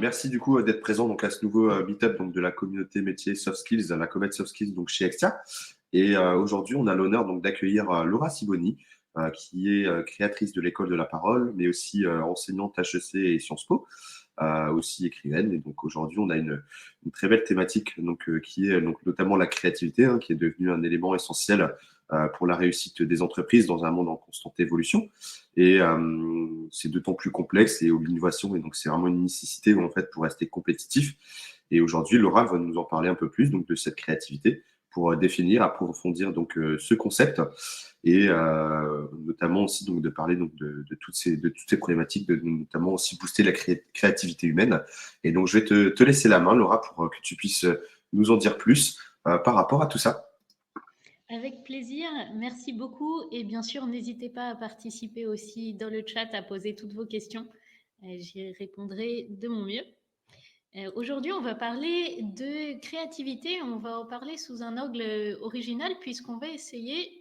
Merci du coup d'être présent donc, à ce nouveau meet-up donc, de la communauté métier Soft Skills, la Comet Soft Skills donc, chez Exia. Et aujourd'hui, on a l'honneur donc d'accueillir Laura Siboni, qui est créatrice de l'école de la parole, mais aussi enseignante HEC et Sciences Po, aussi écrivaine. Et donc aujourd'hui, on a une très belle thématique donc, qui est donc, notamment la créativité, hein, qui est devenue un élément essentiel pour la réussite des entreprises dans un monde en constante évolution. Et c'est d'autant plus complexe et l'innovation. Et donc, c'est vraiment une nécessité en fait, pour rester compétitif. Et aujourd'hui, Laura va nous en parler un peu plus donc, de cette créativité pour définir, approfondir donc, ce concept et notamment aussi donc, de parler donc, de toutes ces problématiques, de notamment aussi booster la créativité humaine. Et donc, je vais te laisser la main, Laura, pour que tu puisses nous en dire plus par rapport à tout ça. Avec plaisir, merci beaucoup et bien sûr n'hésitez pas à participer aussi dans le chat, à poser toutes vos questions. J'y répondrai de mon mieux. Aujourd'hui, on va parler de créativité, on va en parler sous un angle original puisqu'on va essayer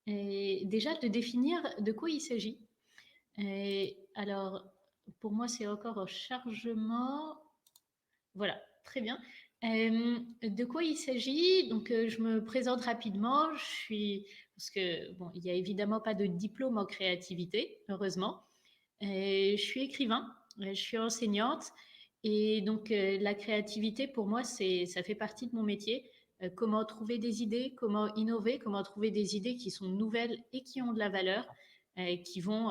déjà de définir de quoi il s'agit. Alors, pour moi, c'est encore au chargement. Voilà, très bien. De quoi il s'agit? Donc, je me présente rapidement. Parce que bon, il n'y a évidemment pas de diplôme en créativité, heureusement. Je suis écrivain, je suis enseignante, et donc la créativité pour moi, ça fait partie de mon métier. Comment trouver des idées, comment innover, comment trouver des idées qui sont nouvelles et qui ont de la valeur, qui vont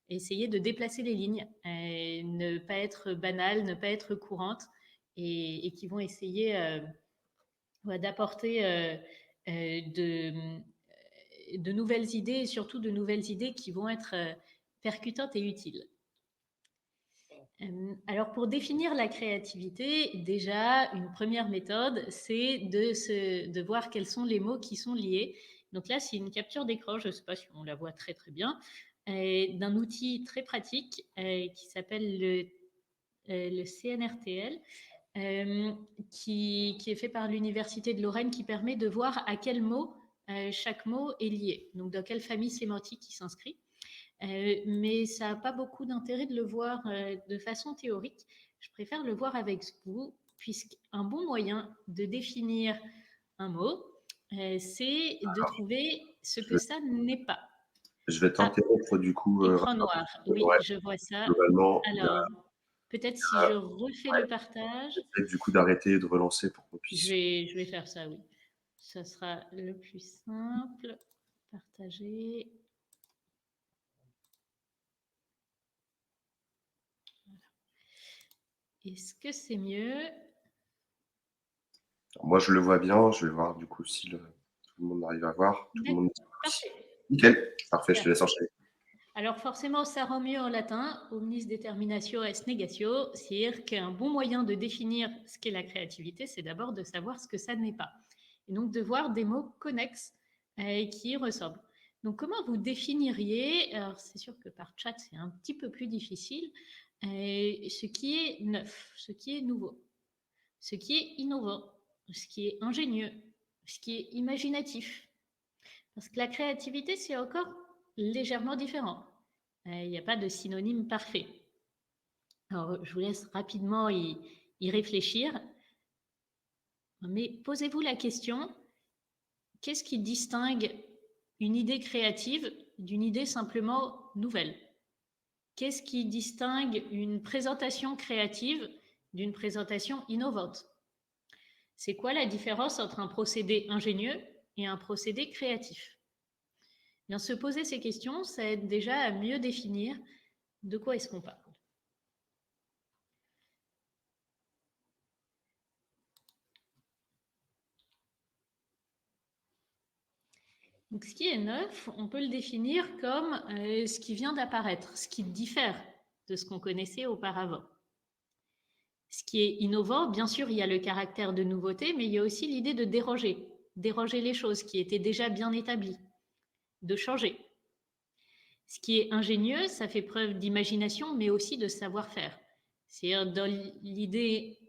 essayer de déplacer les lignes, ne pas être banales, ne pas être courantes, et qui vont essayer d'apporter de nouvelles idées, et surtout de nouvelles idées qui vont être percutantes et utiles. Alors, pour définir la créativité, déjà, une première méthode, c'est de voir quels sont les mots qui sont liés. Donc là, c'est une capture d'écran, je ne sais pas si on la voit très très bien, d'un outil très pratique qui s'appelle le CNRTL, qui est fait par l'Université de Lorraine, qui permet de voir à quel mot chaque mot est lié, donc dans quelle famille sémantique il s'inscrit. Mais ça n'a pas beaucoup d'intérêt de le voir de façon théorique. Je préfère le voir avec vous, puisqu'un bon moyen de définir un mot, c'est de trouver ce que ça n'est pas. Je vais t'interrompre du coup. Écran noir, oui, Ouais, je vois ça. globalement, Alors, peut-être si je refais le partage, peut-être du coup d'arrêter et de relancer pour qu'on puisse. je vais faire ça, oui. Ça sera le plus simple. Partager. Est-ce que c'est mieux? Moi, je le vois bien. Je vais voir du coup si tout le monde arrive à voir. Tout le monde. Parfait. Nickel. Parfait, je te Super. laisse enchaîner. Alors forcément, ça rend mieux en latin, omnis determinatio est negatio, c'est-à-dire qu'un bon moyen de définir ce qu'est la créativité, c'est d'abord de savoir ce que ça n'est pas. Et donc de voir des mots connexes qui y ressemblent. Donc comment vous définiriez, alors c'est sûr que par chat c'est un petit peu plus difficile, ce qui est neuf, ce qui est nouveau, ce qui est innovant, ce qui est ingénieux, ce qui est imaginatif. Parce que la créativité, c'est encore légèrement différent. Il n'y a pas de synonyme parfait. Alors, je vous laisse rapidement y réfléchir. Mais posez-vous la question, qu'est-ce qui distingue une idée créative d'une idée simplement nouvelle? Qu'est-ce qui distingue une présentation créative d'une présentation innovante? C'est quoi la différence entre un procédé ingénieux et un procédé créatif? Bien, se poser ces questions, ça aide déjà à mieux définir de quoi est-ce qu'on parle. Donc, ce qui est neuf, on peut le définir comme ce qui vient d'apparaître, ce qui diffère de ce qu'on connaissait auparavant. Ce qui est innovant, bien sûr, il y a le caractère de nouveauté, mais il y a aussi l'idée de déroger les choses qui étaient déjà bien établies, de changer. Ce qui est ingénieux, ça fait preuve d'imagination, mais aussi de savoir-faire. C'est-à-dire, dans l'idée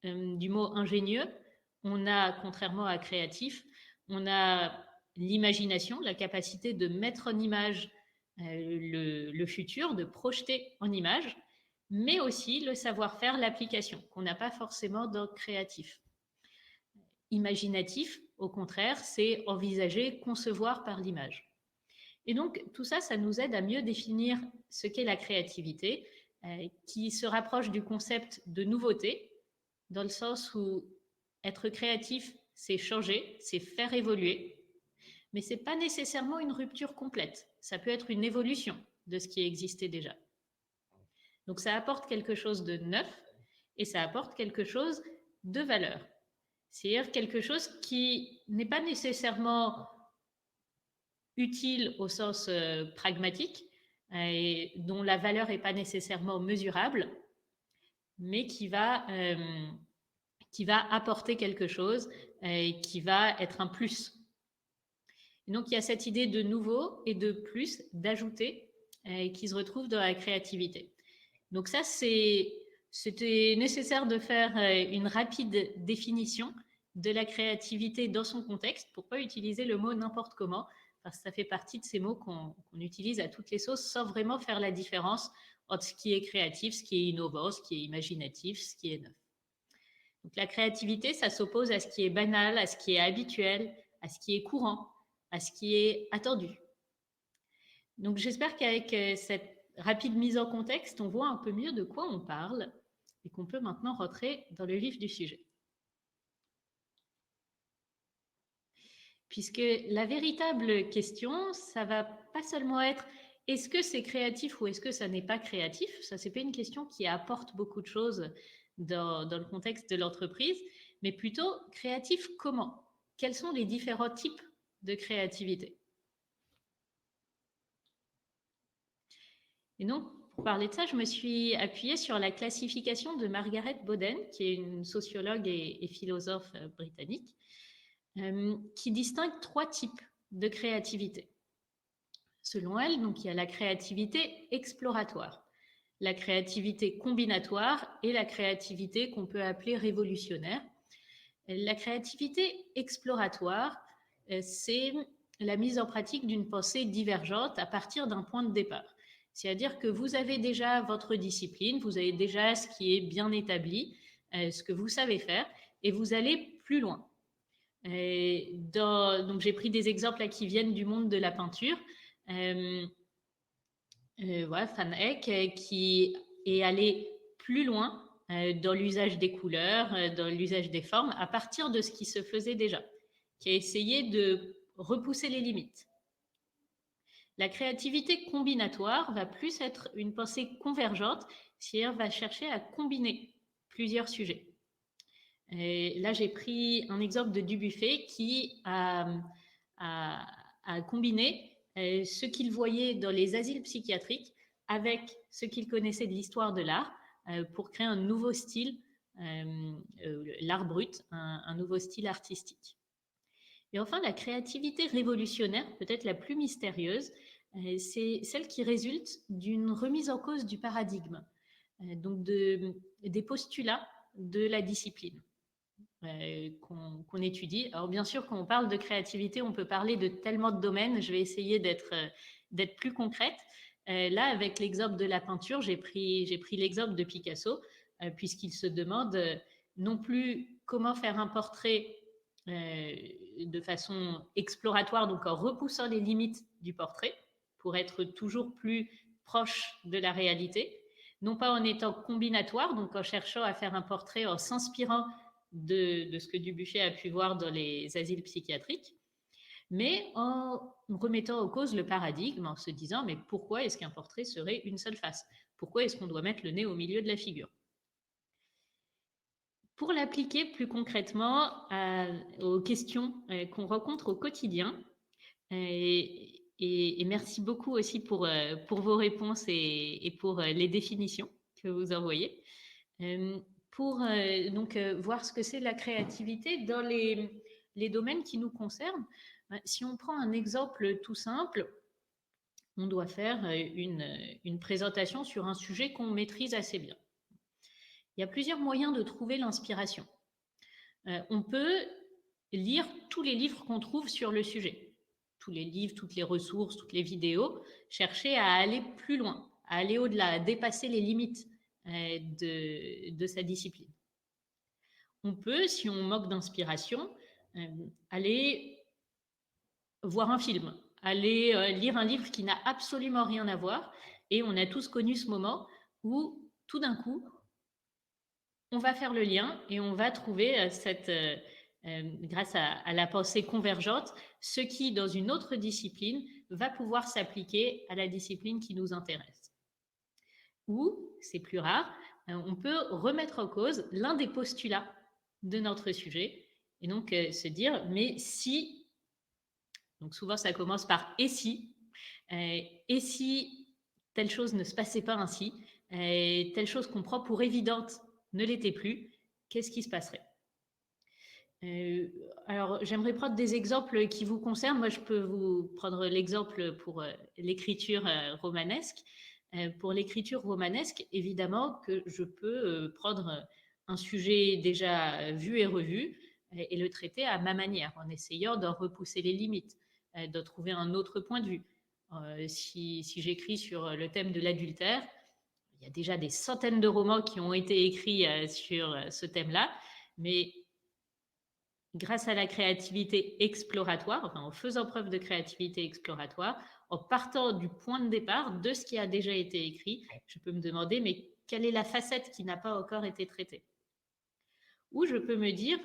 du mot ingénieux, on a, contrairement à créatif, on a l'imagination, la capacité de mettre en image le futur, de projeter en image, mais aussi le savoir-faire, l'application, qu'on n'a pas forcément dans créatif. Imaginatif, au contraire, c'est envisager, concevoir par l'image. Et donc, tout ça, ça nous aide à mieux définir ce qu'est la créativité, qui se rapproche du concept de nouveauté, dans le sens où être créatif, c'est changer, c'est faire évoluer, mais ce n'est pas nécessairement une rupture complète. Ça peut être une évolution de ce qui existait déjà. Donc, ça apporte quelque chose de neuf et ça apporte quelque chose de valeur. C'est-à-dire quelque chose qui n'est pas nécessairement utile au sens pragmatique et dont la valeur n'est pas nécessairement mesurable, mais qui va apporter quelque chose et qui va être un plus. Et donc, il y a cette idée de nouveau et de plus, d'ajouter, qui se retrouve dans la créativité. Donc ça, c'était nécessaire de faire une rapide définition de la créativité dans son contexte pour ne pas utiliser le mot n'importe comment, parce que ça fait partie de ces mots qu'on utilise à toutes les sauces sans vraiment faire la différence entre ce qui est créatif, ce qui est innovant, ce qui est imaginatif, ce qui est neuf. Donc la créativité, ça s'oppose à ce qui est banal, à ce qui est habituel, à ce qui est courant, à ce qui est attendu. Donc j'espère qu'avec cette rapide mise en contexte, on voit un peu mieux de quoi on parle et qu'on peut maintenant rentrer dans le vif du sujet. Puisque la véritable question, ça va pas seulement être est-ce que c'est créatif ou est-ce que ça n'est pas créatif? Ça, c'est pas une question qui apporte beaucoup de choses dans le contexte de l'entreprise, mais plutôt créatif comment? Quels sont les différents types de créativité? Et donc, pour parler de ça, je me suis appuyée sur la classification de Margaret Boden, qui est une sociologue et philosophe britannique, qui distingue 3 types de créativité. Selon elle, donc, il y a la créativité exploratoire, la créativité combinatoire et la créativité qu'on peut appeler révolutionnaire. La créativité exploratoire, c'est la mise en pratique d'une pensée divergente à partir d'un point de départ. C'est-à-dire que vous avez déjà votre discipline, vous avez déjà ce qui est bien établi, ce que vous savez faire, et vous allez plus loin. Donc j'ai pris des exemples là qui viennent du monde de la peinture. Voilà, Van Eyck qui est allé plus loin dans l'usage des couleurs, dans l'usage des formes, à partir de ce qui se faisait déjà, qui a essayé de repousser les limites. La créativité combinatoire va plus être une pensée convergente, c'est-à-dire va chercher à combiner plusieurs sujets. Et là, j'ai pris un exemple de Dubuffet qui a combiné ce qu'il voyait dans les asiles psychiatriques avec ce qu'il connaissait de l'histoire de l'art pour créer un nouveau style, l'art brut, un nouveau style artistique. Et enfin, la créativité révolutionnaire, peut-être la plus mystérieuse, c'est celle qui résulte d'une remise en cause du paradigme, donc des postulats de la discipline qu'on étudie. Alors bien sûr, quand on parle de créativité, on peut parler de tellement de domaines. Je vais essayer d'être plus concrète. Là, avec l'exemple de la peinture, j'ai pris l'exemple de Picasso, puisqu'il se demande non plus comment faire un portrait de façon exploratoire, donc en repoussant les limites du portrait, pour être toujours plus proche de la réalité, non pas en étant combinatoire, donc en cherchant à faire un portrait en s'inspirant de ce que Dubuffet a pu voir dans les asiles psychiatriques, mais en remettant en cause le paradigme, en se disant mais pourquoi est-ce qu'un portrait serait une seule face? Pourquoi est-ce qu'on doit mettre le nez au milieu de la figure? Pour l'appliquer plus concrètement aux questions qu'on rencontre au quotidien, et merci beaucoup aussi pour vos réponses et pour les définitions que vous envoyez. Pour donc voir ce que c'est la créativité dans les domaines qui nous concernent. Si on prend un exemple tout simple, on doit faire une présentation sur un sujet qu'on maîtrise assez bien. Il y a plusieurs moyens de trouver l'inspiration. On peut lire tous les livres qu'on trouve sur le sujet, tous les livres, toutes les ressources, toutes les vidéos, chercher à aller plus loin, à aller au-delà, à dépasser les limites de sa discipline. On peut, si on manque d'inspiration, aller voir un film, aller lire un livre qui n'a absolument rien à voir. Et on a tous connu ce moment où, tout d'un coup, on va faire le lien et on va trouver grâce à la pensée convergente, ce qui, dans une autre discipline, va pouvoir s'appliquer à la discipline qui nous intéresse. Ou, c'est plus rare, on peut remettre en cause l'un des postulats de notre sujet et donc se dire, mais si, donc souvent ça commence par et si telle chose ne se passait pas ainsi, telle chose qu'on prend pour évidente ne l'était plus, qu'est-ce qui se passerait? Alors, j'aimerais prendre des exemples qui vous concernent. Moi, je peux vous prendre l'exemple pour l'écriture romanesque. Pour l'écriture romanesque, évidemment que je peux prendre un sujet déjà vu et revu et le traiter à ma manière, en essayant d'en repousser les limites, de trouver un autre point de vue. Si j'écris sur le thème de l'adultère, il y a déjà des centaines de romans qui ont été écrits sur ce thème-là, mais grâce à la créativité exploratoire, enfin en faisant preuve de créativité exploratoire, en partant du point de départ de ce qui a déjà été écrit, je peux me demander, mais quelle est la facette qui n'a pas encore été traitée? Ou je peux me dire,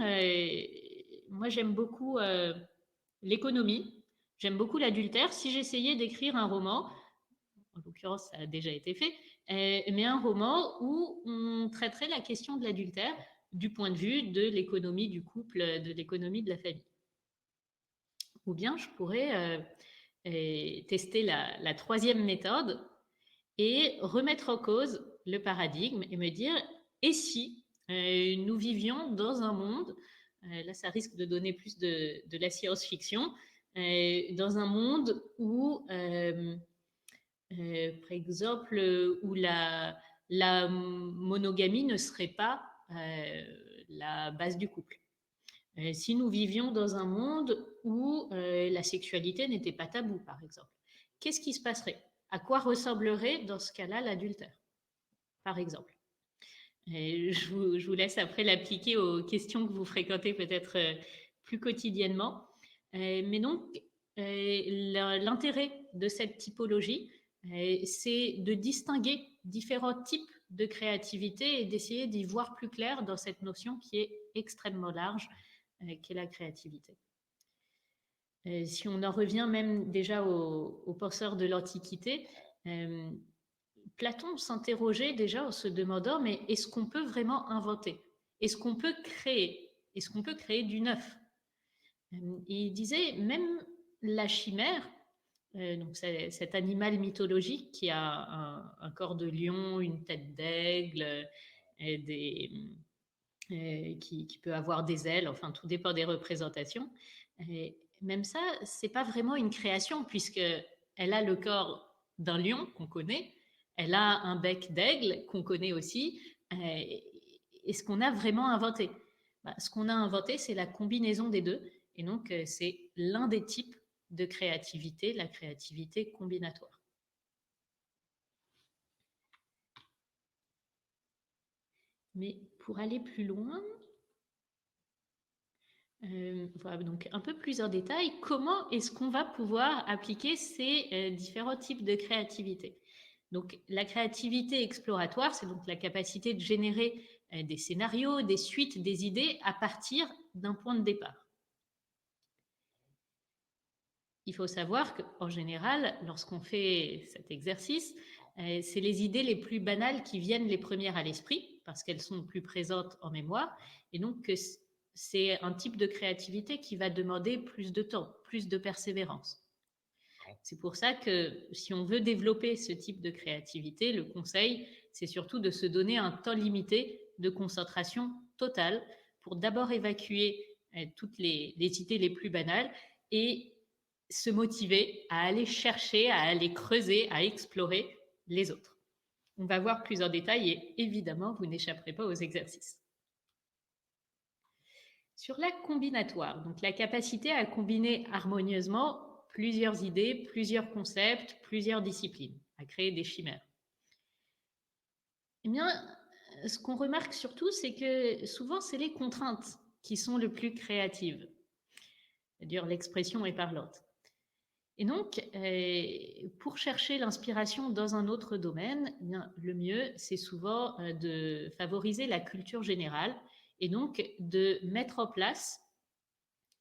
moi j'aime beaucoup l'économie, j'aime beaucoup l'adultère. Si j'essayais d'écrire un roman, en l'occurrence ça a déjà été fait, mais un roman où on traiterait la question de l'adultère du point de vue de l'économie du couple, de l'économie de la famille. Ou bien je pourrais tester la troisième méthode et remettre en cause le paradigme et me dire, et si nous vivions dans un monde, là ça risque de donner plus de la science-fiction, dans un monde où, par exemple, où la monogamie ne serait pas la base du couple. Si nous vivions dans un monde où la sexualité n'était pas tabou, par exemple, qu'est-ce qui se passerait? À quoi ressemblerait dans ce cas-là l'adultère, par exemple? Je vous laisse après l'appliquer aux questions que vous fréquentez peut-être plus quotidiennement. Mais donc, l'intérêt de cette typologie, c'est de distinguer différents types de créativité et d'essayer d'y voir plus clair dans cette notion qui est extrêmement large, qu'est la créativité. Si on en revient même déjà aux penseurs de l'Antiquité, Platon s'interrogeait déjà en se demandant, mais est-ce qu'on peut vraiment inventer? Est-ce qu'on peut créer? Est-ce qu'on peut créer du neuf? Il disait, même la chimère, donc cet animal mythologique qui a un corps de lion, une tête d'aigle, qui peut avoir des ailes, enfin tout dépend des représentations. Et même ça, c'est pas vraiment une création puisque elle a le corps d'un lion qu'on connaît, elle a un bec d'aigle qu'on connaît aussi. Et ce qu'on a vraiment inventé, ce qu'on a inventé, c'est la combinaison des deux. Et donc, c'est l'un des types de créativité, la créativité combinatoire. Mais pour aller plus loin, voilà, donc un peu plus en détail, comment est-ce qu'on va pouvoir appliquer ces différents types de créativité? Donc la créativité exploratoire, c'est donc la capacité de générer des scénarios, des suites, des idées à partir d'un point de départ. Il faut savoir qu'en général, lorsqu'on fait cet exercice, c'est les idées les plus banales qui viennent les premières à l'esprit parce qu'elles sont plus présentes en mémoire et donc c'est un type de créativité qui va demander plus de temps, plus de persévérance. C'est pour ça que si on veut développer ce type de créativité, le conseil, c'est surtout de se donner un temps limité de concentration totale pour d'abord évacuer toutes les idées les plus banales et se motiver à aller chercher, à aller creuser, à explorer les autres. On va voir plus en détail et évidemment, vous n'échapperez pas aux exercices. Sur la combinatoire, donc la capacité à combiner harmonieusement plusieurs idées, plusieurs concepts, plusieurs disciplines, à créer des chimères. Eh bien, ce qu'on remarque surtout, c'est que souvent, c'est les contraintes qui sont le plus créatives. C'est-à-dire, l'expression est parlante. Et donc, pour chercher l'inspiration dans un autre domaine, eh bien, le mieux, c'est souvent de favoriser la culture générale et donc de mettre en place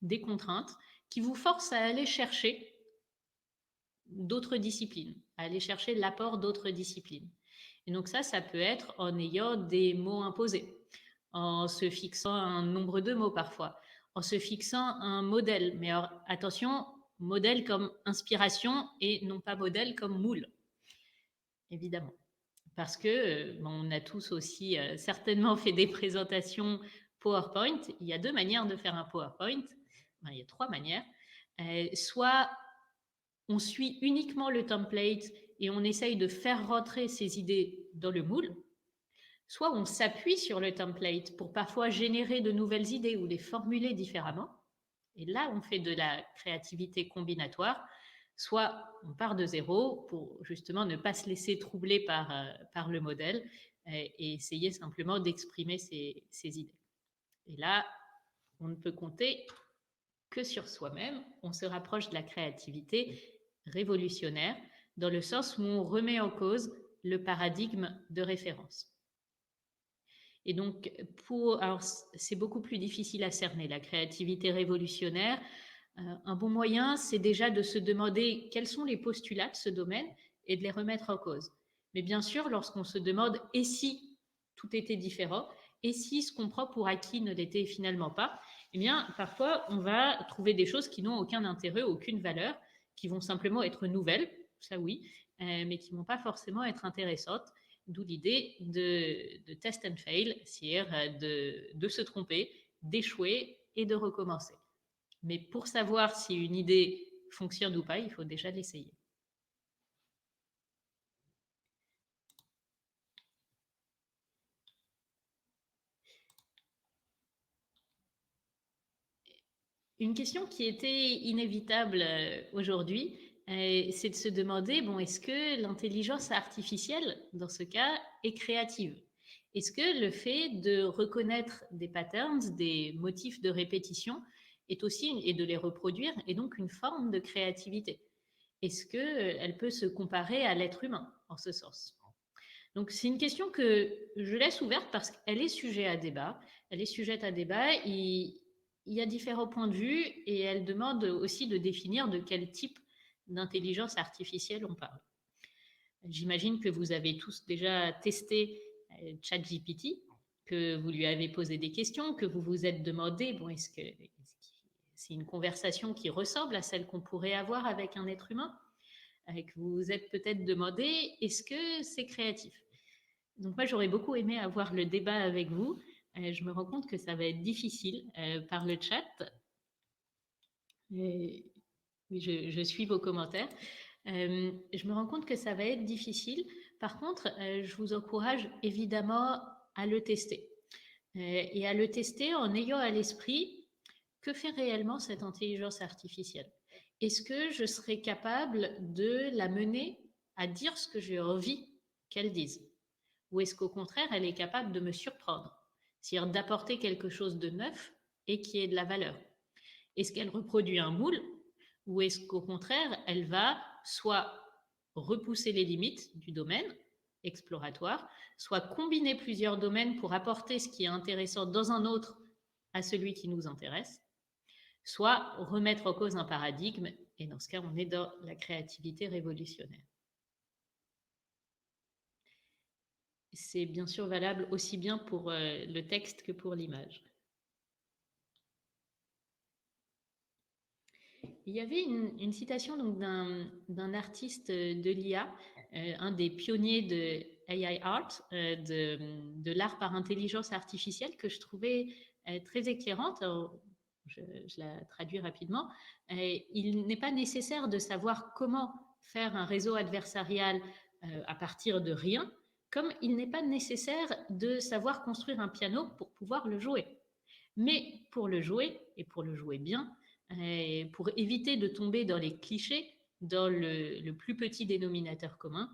des contraintes qui vous forcent à aller chercher d'autres disciplines, à aller chercher l'apport d'autres disciplines. Et donc ça peut être en ayant des mots imposés, en se fixant un nombre de mots parfois, en se fixant un modèle. Mais alors, attention, modèle comme inspiration et non pas modèle comme moule, évidemment. Parce que on a tous aussi certainement fait des présentations PowerPoint. Il y a deux manières de faire un PowerPoint. Enfin, il y a trois manières. Soit on suit uniquement le template et on essaye de faire rentrer ses idées dans le moule, soit on s'appuie sur le template pour parfois générer de nouvelles idées ou les formuler différemment. Et là, on fait de la créativité combinatoire, soit on part de zéro pour justement ne pas se laisser troubler par le modèle et essayer simplement d'exprimer ses idées. Et là, on ne peut compter que sur soi-même. On se rapproche de la créativité révolutionnaire dans le sens où on remet en cause le paradigme de référence. Et donc, alors c'est beaucoup plus difficile à cerner, la créativité révolutionnaire. Un bon moyen, c'est déjà de se demander quels sont les postulats de ce domaine et de les remettre en cause. Mais bien sûr, lorsqu'on se demande et si tout était différent, et si ce qu'on prend pour acquis ne l'était finalement pas, eh bien, parfois, on va trouver des choses qui n'ont aucun intérêt, aucune valeur, qui vont simplement être nouvelles, ça oui, mais qui ne vont pas forcément être intéressantes. D'où l'idée de test and fail, c'est-à-dire de se tromper, d'échouer et de recommencer. Mais pour savoir si une idée fonctionne ou pas, il faut déjà l'essayer. Une question qui était inévitable aujourd'hui, c'est de se demander, bon, est-ce que l'intelligence artificielle, dans ce cas, est créative? Est-ce que le fait de reconnaître des patterns, des motifs de répétition, est aussi, et de les reproduire, est donc une forme de créativité? Est-ce qu'elle peut se comparer à l'être humain, en ce sens? Donc, c'est une question que je laisse ouverte parce qu'elle est sujet à débat. Elle est sujette à débat. Il y a différents points de vue et elle demande aussi de définir de quel type d'intelligence artificielle on parle. J'imagine que vous avez tous déjà testé ChatGPT, que vous lui avez posé des questions, que vous vous êtes demandé, bon, est-ce que c'est une conversation qui ressemble à celle qu'on pourrait avoir avec un être humain? Que vous vous êtes peut-être demandé, est-ce que c'est créatif? Donc moi, j'aurais beaucoup aimé avoir le débat avec vous. Je me rends compte que ça va être difficile par le chat. Je suis vos commentaires. Je me rends compte que ça va être difficile. Par contre, je vous encourage évidemment à le tester. Et à le tester en ayant à l'esprit que fait réellement cette intelligence artificielle. Est-ce que je serais capable de la mener à dire ce que j'ai envie qu'elle dise? Ou est-ce qu'au contraire, elle est capable de me surprendre, c'est-à-dire d'apporter quelque chose de neuf et qui ait de la valeur? Est-ce qu'elle reproduit un moule ou est-ce qu'au contraire, elle va soit repousser les limites du domaine exploratoire, soit combiner plusieurs domaines pour apporter ce qui est intéressant dans un autre à celui qui nous intéresse, soit remettre en cause un paradigme, et dans ce cas, on est dans la créativité révolutionnaire. C'est bien sûr valable aussi bien pour le texte que pour l'image. Il y avait une citation d'un artiste de l'IA, un des pionniers de AI art, de l'art par intelligence artificielle, que je trouvais très éclairante. Alors, je la traduis rapidement. Il n'est pas nécessaire de savoir comment faire un réseau adversarial à partir de rien, comme il n'est pas nécessaire de savoir construire un piano pour pouvoir le jouer. Mais pour le jouer, et pour le jouer bien, et pour éviter de tomber dans les clichés, dans le plus petit dénominateur commun,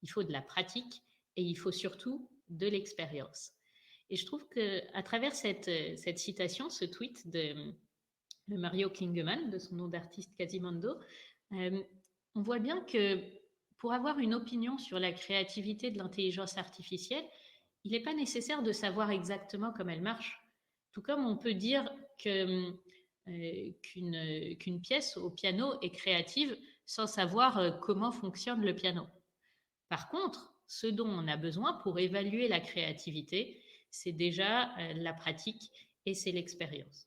il faut de la pratique et il faut surtout de l'expérience. Et je trouve qu'à travers cette citation, ce tweet de Mario Klingemann, de son nom d'artiste Quasimodo, on voit bien que pour avoir une opinion sur la créativité de l'intelligence artificielle, il n'est pas nécessaire de savoir exactement comment elle marche. Tout comme on peut dire qu'une pièce au piano est créative sans savoir comment fonctionne le piano. Par contre, ce dont on a besoin pour évaluer la créativité, c'est déjà la pratique et c'est l'expérience.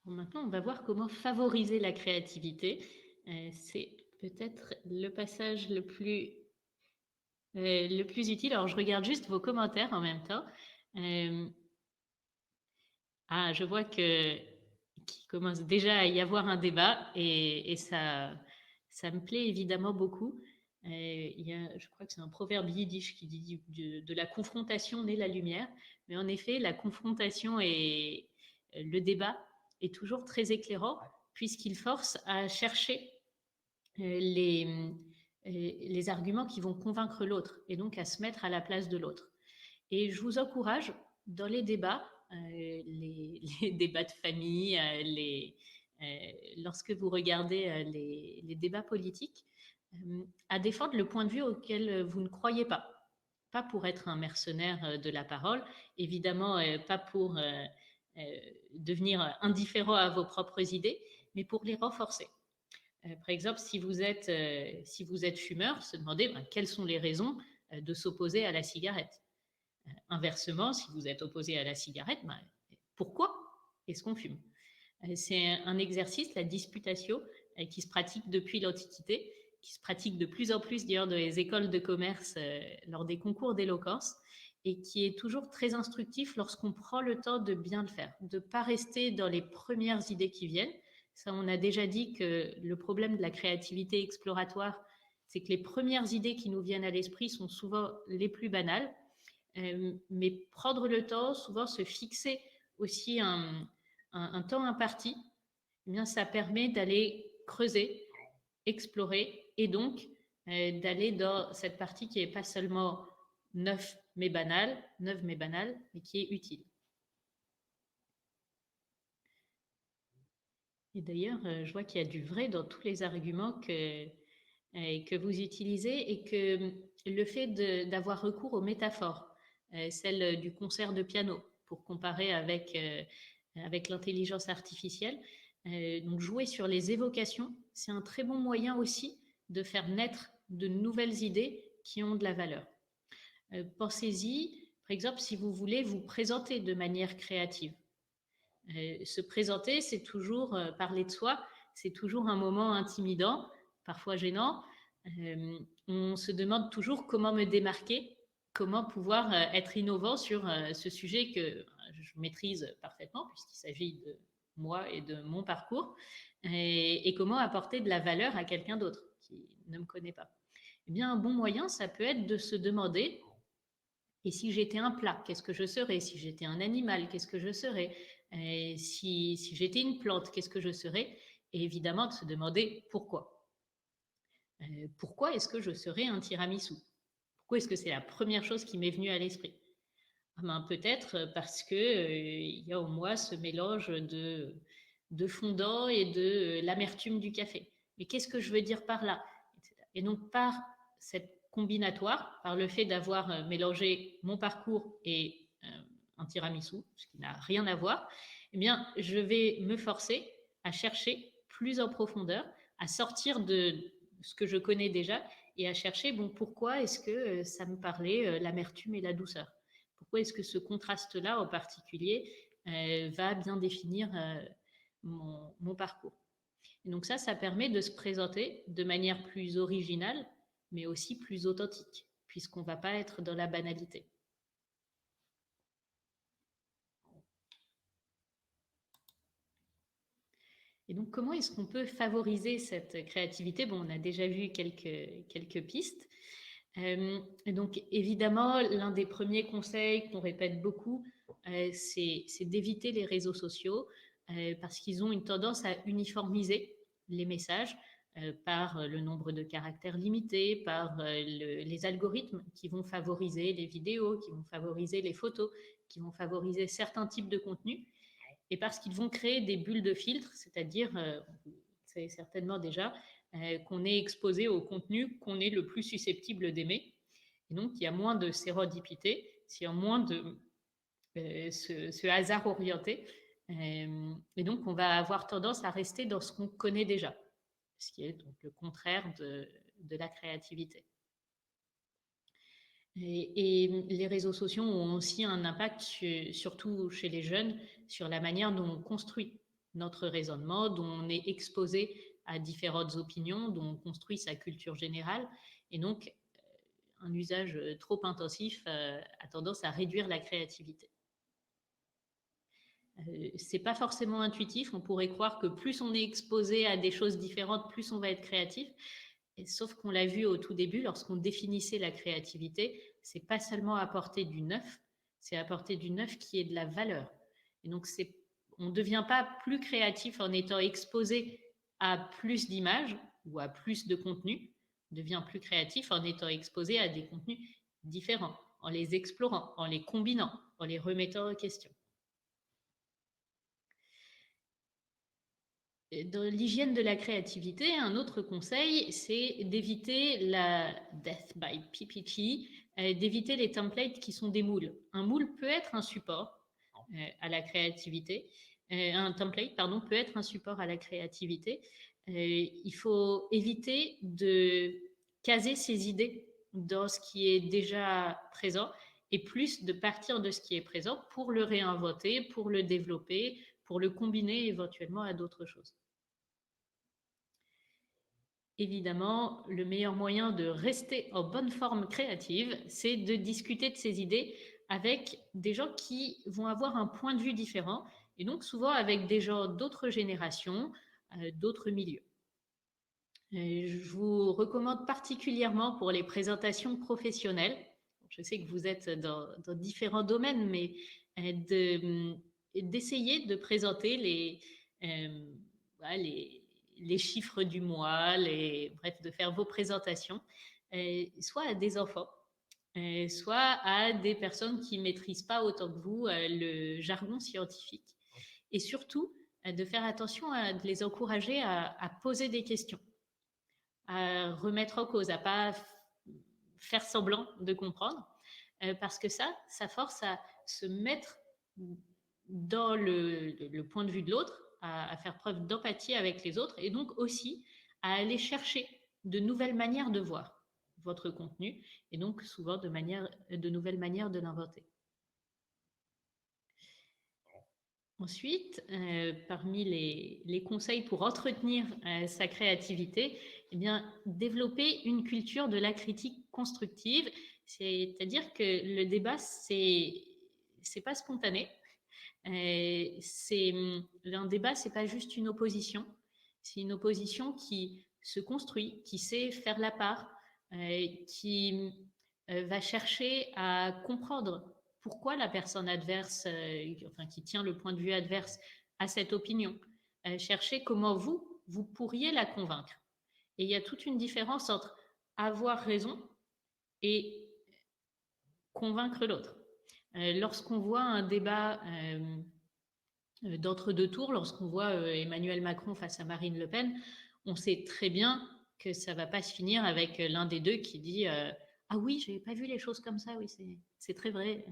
Bon, maintenant, on va voir comment favoriser la créativité. C'est peut-être le passage le plus utile. Alors, je regarde juste vos commentaires en même temps. Je vois qu'il commence déjà à y avoir un débat et ça me plaît évidemment beaucoup. Je crois que c'est un proverbe yiddish qui dit de la confrontation naît la lumière. Mais en effet, la confrontation et le débat est toujours très éclairant puisqu'il force à chercher les arguments qui vont convaincre l'autre et donc à se mettre à la place de l'autre. Et je vous encourage dans les débats, les débats de famille, lorsque vous regardez les débats politiques, à défendre le point de vue auquel vous ne croyez pas. Pas pour être un mercenaire de la parole, évidemment pas pour devenir indifférent à vos propres idées, mais pour les renforcer. Par exemple, si vous êtes fumeur, se demander quelles sont les raisons de s'opposer à la cigarette. Inversement, si vous êtes opposé à la cigarette, pourquoi est-ce qu'on fume? C'est un exercice, la disputatio, qui se pratique depuis l'Antiquité, qui se pratique de plus en plus d'ailleurs dans les écoles de commerce lors des concours d'éloquence, et qui est toujours très instructif lorsqu'on prend le temps de bien le faire, de ne pas rester dans les premières idées qui viennent. Ça, on a déjà dit que le problème de la créativité exploratoire, c'est que les premières idées qui nous viennent à l'esprit sont souvent les plus banales, mais prendre le temps, souvent se fixer aussi un temps imparti, eh bien, ça permet d'aller creuser, explorer et donc d'aller dans cette partie qui n'est pas seulement neuve mais banale, mais qui est utile. Et d'ailleurs, je vois qu'il y a du vrai dans tous les arguments que vous utilisez et que le fait d'avoir recours aux métaphores, celle du concert de piano, pour comparer avec l'intelligence artificielle. Donc jouer sur les évocations, c'est un très bon moyen aussi de faire naître de nouvelles idées qui ont de la valeur. Pensez-y, par exemple, si vous voulez vous présenter de manière créative. Se présenter, c'est toujours parler de soi, c'est toujours un moment intimidant, parfois gênant. On se demande toujours comment me démarquer, comment pouvoir être innovant sur ce sujet que je maîtrise parfaitement puisqu'il s'agit de moi et de mon parcours, et comment apporter de la valeur à quelqu'un d'autre qui ne me connaît pas. Eh bien, un bon moyen, ça peut être de se demander, et si j'étais un plat, qu'est-ce que je serais? Si j'étais un animal, qu'est-ce que je serais? Si j'étais une plante, qu'est-ce que je serais? Et évidemment, de se demander pourquoi. Pourquoi est-ce que je serais un tiramisu? Pourquoi est-ce que c'est la première chose qui m'est venue à l'esprit? Peut-être parce que il y a en moi ce mélange de fondant et de l'amertume du café. Mais qu'est-ce que je veux dire par là? Et donc, par cette combinatoire, par le fait d'avoir mélangé mon parcours et un tiramisu, ce qui n'a rien à voir, eh bien, je vais me forcer à chercher plus en profondeur, à sortir de ce que je connais déjà et à chercher, pourquoi est-ce que ça me parlait l'amertume et la douceur? Pourquoi est-ce que ce contraste-là en particulier va bien définir mon parcours? Et donc ça permet de se présenter de manière plus originale, mais aussi plus authentique, puisqu'on ne va pas être dans la banalité. Et donc, comment est-ce qu'on peut favoriser cette créativité? On a déjà vu quelques pistes. Et donc, évidemment, l'un des premiers conseils qu'on répète beaucoup, c'est d'éviter les réseaux sociaux parce qu'ils ont une tendance à uniformiser les messages. par le nombre de caractères limités, par les algorithmes qui vont favoriser les vidéos, qui vont favoriser les photos, qui vont favoriser certains types de contenus, et parce qu'ils vont créer des bulles de filtre, c'est-à-dire, vous savez certainement déjà, qu'on est exposé au contenu qu'on est le plus susceptible d'aimer. Et donc, il y a moins de sérendipité, il y a moins de ce hasard orienté. Et donc, on va avoir tendance à rester dans ce qu'on connaît déjà, ce qui est donc le contraire de la créativité. Et les réseaux sociaux ont aussi un impact, surtout chez les jeunes, sur la manière dont on construit notre raisonnement, dont on est exposé à différentes opinions, dont on construit sa culture générale. Et donc, un usage trop intensif a tendance à réduire la créativité. C'est pas forcément intuitif. On pourrait croire que plus on est exposé à des choses différentes, plus on va être créatif. Et sauf qu'on l'a vu au tout début, lorsqu'on définissait la créativité, c'est pas seulement apporter du neuf, c'est apporter du neuf qui est de la valeur. Et donc, on ne devient pas plus créatif en étant exposé à plus d'images ou à plus de contenu. On devient plus créatif en étant exposé à des contenus différents, en les explorant, en les combinant, en les remettant en question. Dans l'hygiène de la créativité, un autre conseil, c'est d'éviter la death by PPT, d'éviter les templates qui sont des moules. Un moule peut être un support à la créativité. Un template, pardon, peut être un support à la créativité. Il faut éviter de caser ses idées dans ce qui est déjà présent et plus de partir de ce qui est présent pour le réinventer, pour le développer, pour le combiner éventuellement à d'autres choses. Évidemment, le meilleur moyen de rester en bonne forme créative, c'est de discuter de ces idées avec des gens qui vont avoir un point de vue différent, et donc souvent avec des gens d'autres générations, d'autres milieux. Je vous recommande particulièrement pour les présentations professionnelles, je sais que vous êtes dans différents domaines, mais d'essayer de présenter les chiffres du mois, bref, de faire vos présentations, soit à des enfants, soit à des personnes qui ne maîtrisent pas autant que vous le jargon scientifique. Et surtout, de faire attention de les encourager à poser des questions, à remettre en cause, à ne pas faire semblant de comprendre, parce que ça force à se mettre dans le point de vue de l'autre, à faire preuve d'empathie avec les autres, et donc aussi à aller chercher de nouvelles manières de voir votre contenu, et donc souvent de nouvelles manières de l'inventer. Ensuite, parmi les conseils pour entretenir sa créativité, eh bien, développer une culture de la critique constructive, c'est-à-dire que le débat, c'est pas spontané. Un débat, c'est pas juste une opposition, c'est une opposition qui se construit, qui sait faire la part, qui va chercher à comprendre pourquoi la personne adverse, qui tient le point de vue adverse, a cette opinion. Chercher comment vous pourriez la convaincre. Et il y a toute une différence entre avoir raison et convaincre l'autre. Lorsqu'on voit un débat d'entre-deux tours, lorsqu'on voit Emmanuel Macron face à Marine Le Pen, on sait très bien que ça ne va pas se finir avec l'un des deux qui dit ah oui, je n'avais pas vu les choses comme ça, oui, c'est très vrai.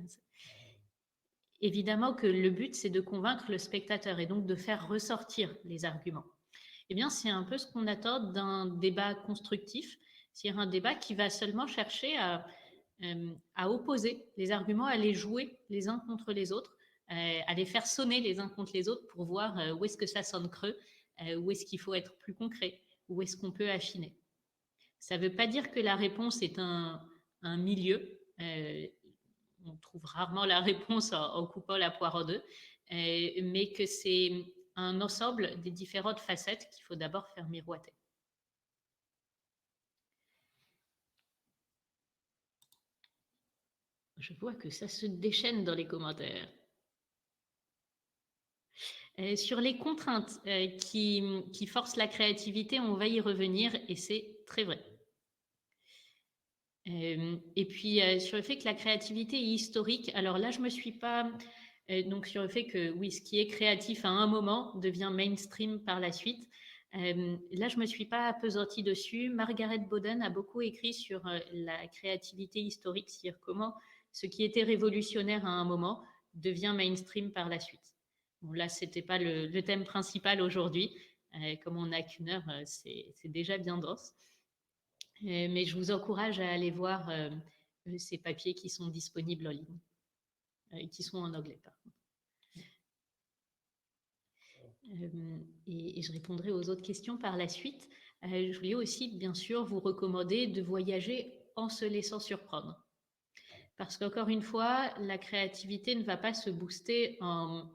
Évidemment que le but, c'est de convaincre le spectateur et donc de faire ressortir les arguments. Eh bien, c'est un peu ce qu'on attend d'un débat constructif, c'est-à-dire un débat qui va seulement chercher à opposer les arguments, à les jouer les uns contre les autres, à les faire sonner les uns contre les autres pour voir où est-ce que ça sonne creux, où est-ce qu'il faut être plus concret, où est-ce qu'on peut affiner. Ça ne veut pas dire que la réponse est un milieu. On trouve rarement la réponse en coupant la poire en deux, mais que c'est un ensemble des différentes facettes qu'il faut d'abord faire miroiter. Je vois que ça se déchaîne dans les commentaires. Sur les contraintes qui forcent la créativité, on va y revenir et c'est très vrai. Et puis sur le fait que la créativité est historique, alors là, je me suis pas. Donc sur le fait que oui, ce qui est créatif à un moment devient mainstream par la suite. Là, je me suis pas appesantie dessus. Margaret Boden a beaucoup écrit sur la créativité historique, c'est-à-dire comment ce qui était révolutionnaire à un moment devient mainstream par la suite. Bon, là, c'était pas le thème principal aujourd'hui. Comme on n'a qu'une heure, c'est déjà bien dense. Mais je vous encourage à aller voir ces papiers qui sont disponibles en ligne, qui sont en anglais, par contre. Et je répondrai aux autres questions par la suite. Je voulais aussi, bien sûr, vous recommander de voyager en se laissant surprendre. Parce qu'encore une fois, la créativité ne va pas se booster en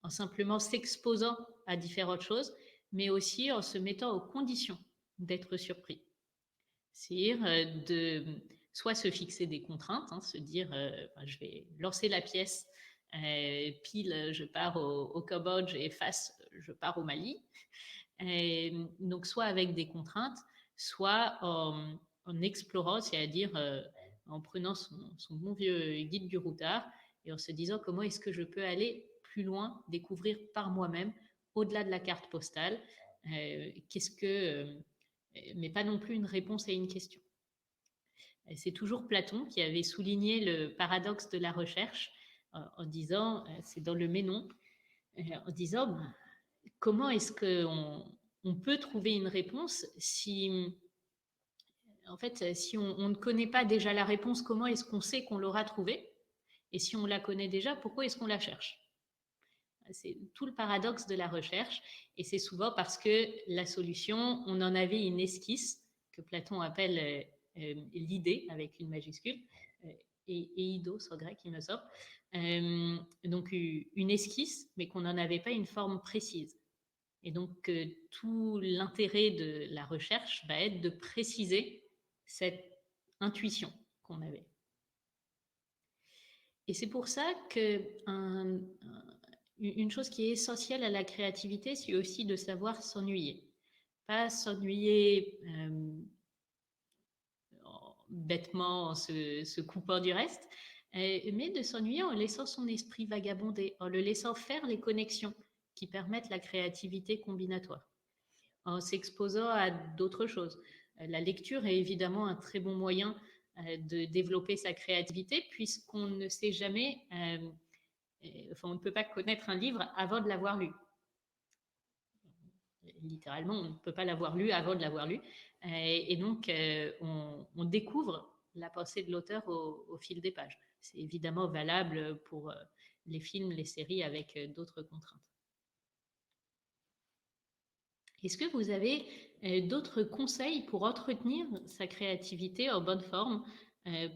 simplement s'exposant à différentes choses, mais aussi en se mettant aux conditions d'être surpris. C'est-à-dire de soit se fixer des contraintes, hein, se dire je vais lancer la pièce, pile je pars au Cambodge et face je pars au Mali. Donc soit avec des contraintes, soit en explorant, c'est-à-dire en prenant son bon vieux guide du routard et en se disant comment est-ce que je peux aller plus loin, découvrir par moi-même, au-delà de la carte postale, qu'est-ce que mais pas non plus une réponse à une question. C'est toujours Platon qui avait souligné le paradoxe de la recherche en disant, c'est dans le Ménon, en disant comment est-ce qu'on peut trouver une réponse si, en fait, si on ne connaît pas déjà la réponse, comment est-ce qu'on sait qu'on l'aura trouvée? Et si on la connaît déjà, pourquoi est-ce qu'on la cherche? C'est tout le paradoxe de la recherche, et c'est souvent parce que la solution, on en avait une esquisse que Platon appelle l'idée avec une majuscule, et eidos en grec, il me semble. Donc une esquisse, mais qu'on n'en avait pas une forme précise. Et donc tout l'intérêt de la recherche va être de préciser cette intuition qu'on avait. Et c'est pour ça que une chose qui est essentielle à la créativité, c'est aussi de savoir s'ennuyer. Pas s'ennuyer bêtement en se coupant du reste, mais de s'ennuyer en laissant son esprit vagabonder, en le laissant faire les connexions qui permettent la créativité combinatoire, en s'exposant à d'autres choses. La lecture est évidemment un très bon moyen de développer sa créativité puisqu'on ne sait jamais enfin, on ne peut pas connaître un livre avant de l'avoir lu. Littéralement, on ne peut pas l'avoir lu avant de l'avoir lu. Et donc, on découvre la pensée de l'auteur au fil des pages. C'est évidemment valable pour les films, les séries avec d'autres contraintes. Est-ce que vous avez d'autres conseils pour entretenir sa créativité en bonne forme,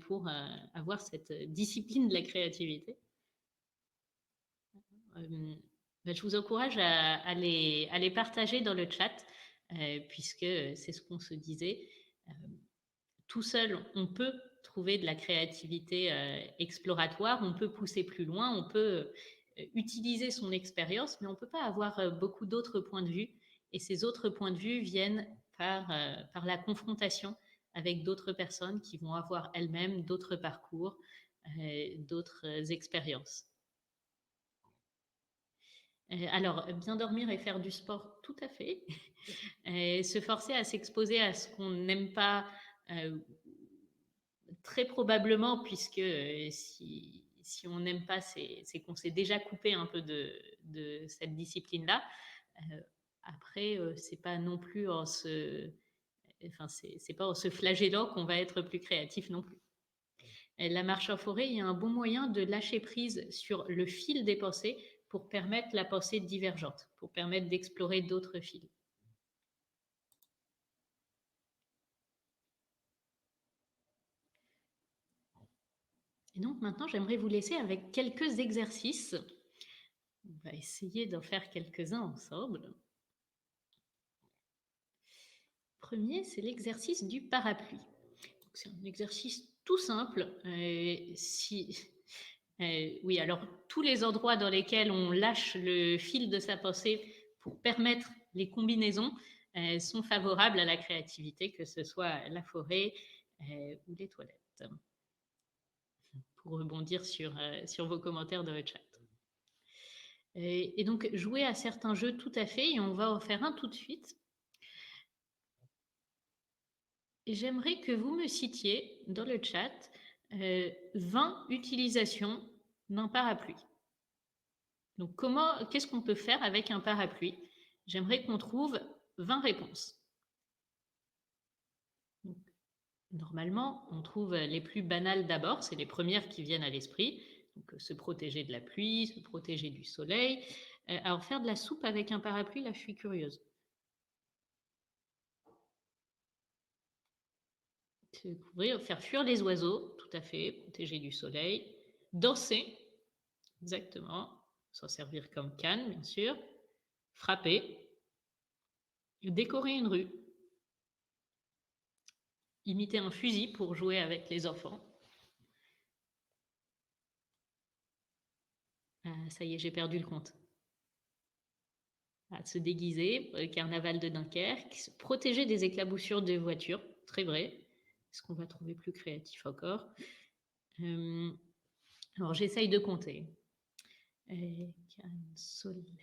pour avoir cette discipline de la créativité? Je vous encourage à les partager dans le chat, puisque c'est ce qu'on se disait. Tout seul, on peut trouver de la créativité exploratoire, on peut pousser plus loin, on peut utiliser son expérience, mais on ne peut pas avoir beaucoup d'autres points de vue. Et ces autres points de vue viennent par la confrontation avec d'autres personnes qui vont avoir elles-mêmes d'autres parcours, d'autres expériences. Alors, bien dormir et faire du sport, tout à fait. Se forcer à s'exposer à ce qu'on n'aime pas, très probablement, puisque si on n'aime pas, c'est qu'on s'est déjà coupé un peu de cette discipline-là. Après, c'est pas non plus enfin, c'est pas en se flagellant qu'on va être plus créatif non plus. La marche en forêt est un bon moyen de lâcher prise sur le fil des pensées pour permettre la pensée divergente, pour permettre d'explorer d'autres fils. Et donc maintenant, j'aimerais vous laisser avec quelques exercices. On va essayer d'en faire quelques-uns ensemble. Premier, c'est l'exercice du parapluie. C'est un exercice tout simple. Oui, alors tous les endroits dans lesquels on lâche le fil de sa pensée pour permettre les combinaisons sont favorables à la créativité, que ce soit la forêt ou les toilettes, pour rebondir sur vos commentaires dans le chat. Et donc, jouer à certains jeux, tout à fait, et on va en faire un tout de suite. Et j'aimerais que vous me citiez dans le chat 20 utilisations d'un parapluie. Donc, qu'est-ce qu'on peut faire avec un parapluie? J'aimerais qu'on trouve 20 réponses. Donc, normalement, on trouve les plus banales d'abord, c'est les premières qui viennent à l'esprit. Donc, se protéger de la pluie, se protéger du soleil. Alors, faire de la soupe avec un parapluie, là, je suis curieuse. Se couvrir, faire fuir les oiseaux, tout à fait, protéger du soleil. Danser, exactement. S'en servir comme canne, bien sûr. Frapper. Décorer une rue. Imiter un fusil pour jouer avec les enfants. Ça y est, j'ai perdu le compte. Se déguiser, carnaval de Dunkerque, se protéger des éclaboussures de voitures, très vrai. Est-ce qu'on va trouver plus créatif encore? Alors, j'essaye de compter. Canne, soleil,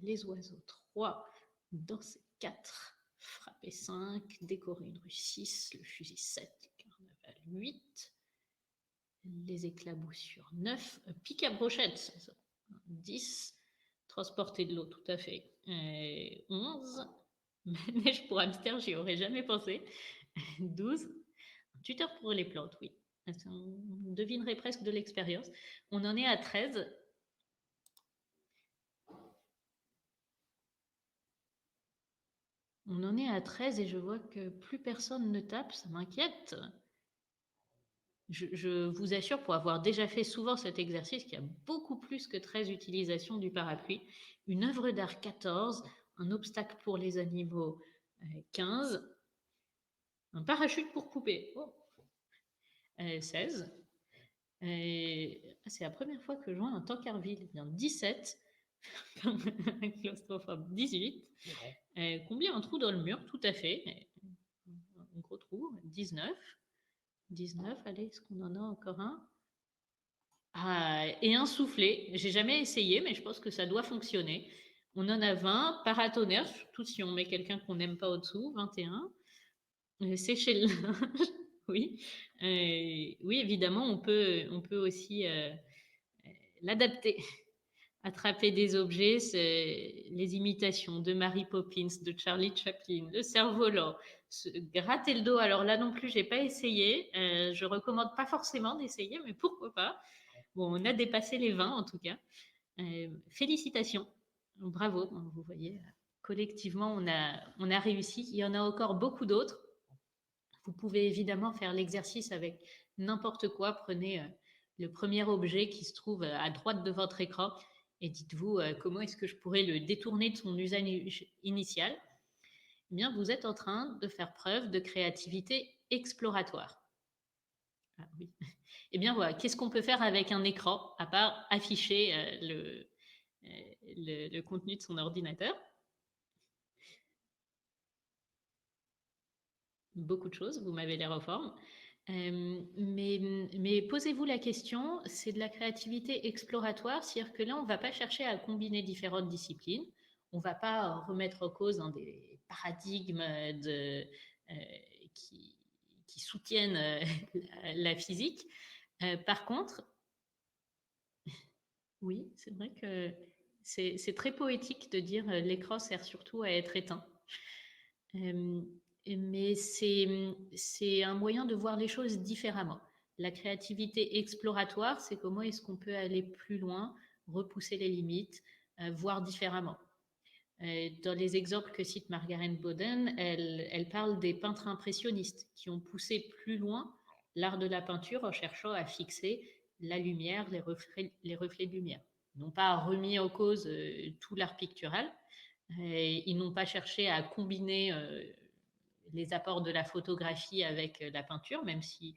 les oiseaux 3, danser 4, frapper 5, décorer une rue 6, le fusil 7, carnaval 8, les éclaboussures 9, pique à brochette 10, transporter de l'eau, tout à fait 11, neige pour hamster, j'y aurais jamais pensé 12, tuteur pour les plantes, oui, on devinerait presque de l'expérience. On en est à 13. On en est à 13 et je vois que plus personne ne tape, ça m'inquiète. Je vous assure, pour avoir déjà fait souvent cet exercice, qu'il y a beaucoup plus que 13 utilisations du parapluie. Une œuvre d'art 14, un obstacle pour les animaux 15, un parachute pour poupée 16. C'est la première fois que je vois un tankerville, bien 17. Un claustrophobe 18. Combien un trou dans le mur, tout à fait. Un gros trou, 19. 19, allez, est-ce qu'on en a encore un? Et un soufflet. J'ai jamais essayé, mais je pense que ça doit fonctionner. On en a 20. Paratonnerre, surtout si on met quelqu'un qu'on n'aime pas au-dessous, 21. Sécher le linge, oui. Oui, évidemment, on peut aussi l'adapter. Attraper des objets, c'est les imitations de Mary Poppins, de Charlie Chaplin, le cerf-volant, gratter le dos. Alors là non plus, j'ai pas essayé. Je recommande pas forcément d'essayer, mais pourquoi pas. Bon, on a dépassé les 20 en tout cas. Félicitations, bravo. Vous voyez, collectivement, on a réussi. Il y en a encore beaucoup d'autres. Vous pouvez évidemment faire l'exercice avec n'importe quoi. Prenez le premier objet qui se trouve à droite de votre écran et dites-vous comment est-ce que je pourrais le détourner de son usage initial. Eh bien, vous êtes en train de faire preuve de créativité exploratoire. Ah, oui. Eh bien, voilà, qu'est-ce qu'on peut faire avec un écran à part afficher le contenu de son ordinateur? Beaucoup de choses, vous m'avez l'air en forme. Mais posez-vous la question, c'est de la créativité exploratoire, c'est-à-dire que là, on ne va pas chercher à combiner différentes disciplines, on ne va pas remettre en cause des paradigmes qui, qui soutiennent la physique. Par contre, oui, c'est vrai que c'est très poétique de dire l'écran sert surtout à être éteint. Mais c'est un moyen de voir les choses différemment. La créativité exploratoire, c'est comment est-ce qu'on peut aller plus loin, repousser les limites, voir différemment. Dans les exemples que cite Margaret Boden, elle parle des peintres impressionnistes qui ont poussé plus loin l'art de la peinture en cherchant à fixer la lumière, les reflets de lumière. Ils n'ont pas remis en cause tout l'art pictural, ils n'ont pas cherché à combiner les apports de la photographie avec la peinture, même si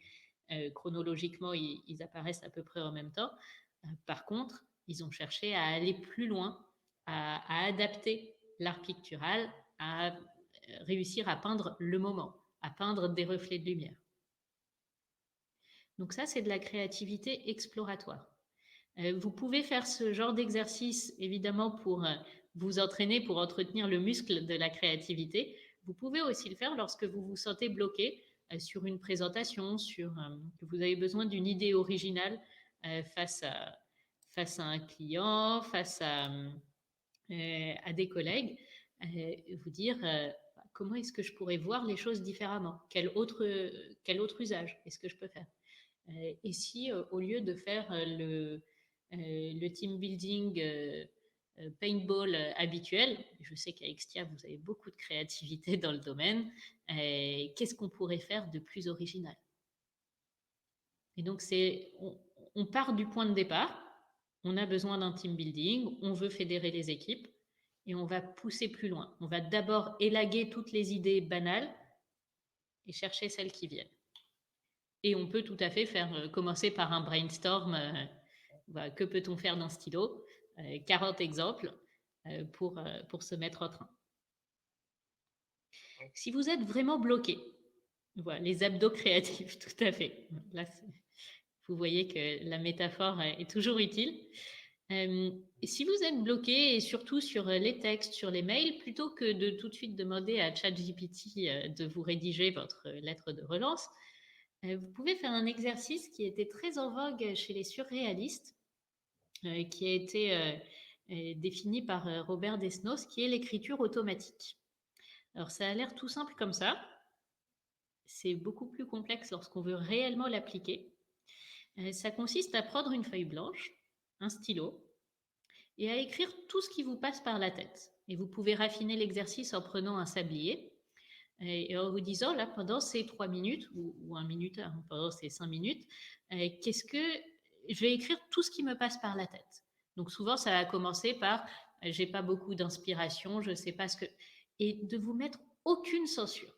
chronologiquement, ils apparaissent à peu près en même temps. Par contre, ils ont cherché à aller plus loin, à adapter l'art pictural, à réussir à peindre le moment, à peindre des reflets de lumière. Donc ça, c'est de la créativité exploratoire. Vous pouvez faire ce genre d'exercice, évidemment, pour vous entraîner, pour entretenir le muscle de la créativité. Vous pouvez aussi le faire lorsque vous vous sentez bloqué sur une présentation, que vous avez besoin d'une idée originale face à un client, face à des collègues, vous dire comment est-ce que je pourrais voir les choses différemment, quel autre usage est-ce que je peux faire. Et si au lieu de faire le team building paintball habituel, je sais qu'à Extia, vous avez beaucoup de créativité dans le domaine, qu'est-ce qu'on pourrait faire de plus original? Et donc, on part du point de départ, on a besoin d'un team building, on veut fédérer les équipes, et on va pousser plus loin. On va d'abord élaguer toutes les idées banales et chercher celles qui viennent. Et on peut tout à fait commencer par un brainstorm. Que peut-on faire d'un stylo 40 exemples pour se mettre en train. Si vous êtes vraiment bloqué, voilà, les abdos créatifs, tout à fait. Là, vous voyez que la métaphore est toujours utile. Si vous êtes bloqué, et surtout sur les textes, sur les mails, plutôt que de tout de suite demander à ChatGPT de vous rédiger votre lettre de relance, vous pouvez faire un exercice qui était très en vogue chez les surréalistes, qui a été défini par Robert Desnos, qui est l'écriture automatique. Alors ça a l'air tout simple comme ça, c'est beaucoup plus complexe lorsqu'on veut réellement l'appliquer. Ça consiste à prendre une feuille blanche, un stylo, et à écrire tout ce qui vous passe par la tête. Et vous pouvez raffiner l'exercice en prenant un sablier et en vous disant, là, pendant ces 3 minutes, ou 1 minute, pendant ces 5 minutes, qu'est-ce que je vais écrire tout ce qui me passe par la tête. Donc souvent, ça va commencer par, j'ai pas beaucoup d'inspiration, je sais pas ce que... Et de vous mettre aucune censure.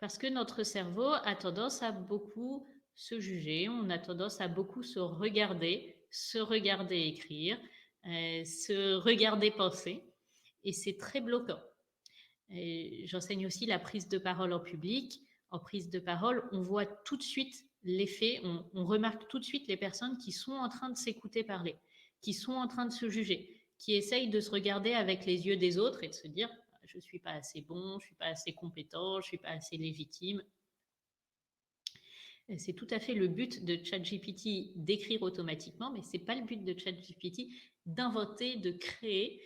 Parce que notre cerveau a tendance à beaucoup se juger, on a tendance à beaucoup se regarder écrire, se regarder penser, et c'est très bloquant. J'enseigne aussi la prise de parole en public. En prise de parole, on voit tout de suite l'effet, on remarque tout de suite les personnes qui sont en train de s'écouter parler, qui sont en train de se juger, qui essayent de se regarder avec les yeux des autres et de se dire je ne suis pas assez bon, je ne suis pas assez compétent, je ne suis pas assez légitime. C'est tout à fait le but de ChatGPT d'écrire automatiquement, mais ce n'est pas le but de ChatGPT d'inventer, de créer,